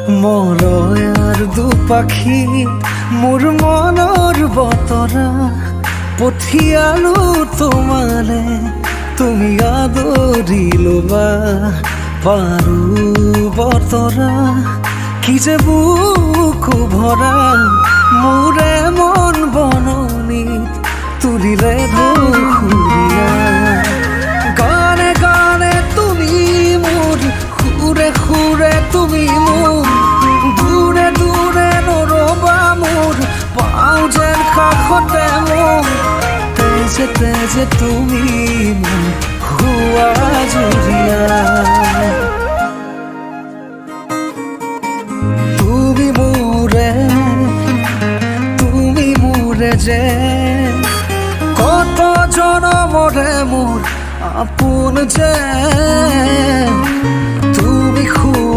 মৰয়াৰ দুপাখি মোৰ মনৰ বতৰা পঠিয়ালো তোমালে তুমি আদৰি ল'বা পাৰো বতৰা কি যে বুকু ভৰা মোৰে মন বননিত তুলিলে ধুৰীয়া গানে গানে তুমি মোৰ সুৰে সুৰে তুমি মোৰ দূৰে দূৰে নৰবা মোৰ পাওঁ যেন কাষতে মোৰ তেজে তেজে তুমি মোৰ হোৱা জুৰীয়া তুমি মোৰে যে কত জনমৰে মোৰ আপোন যে তুমি খুব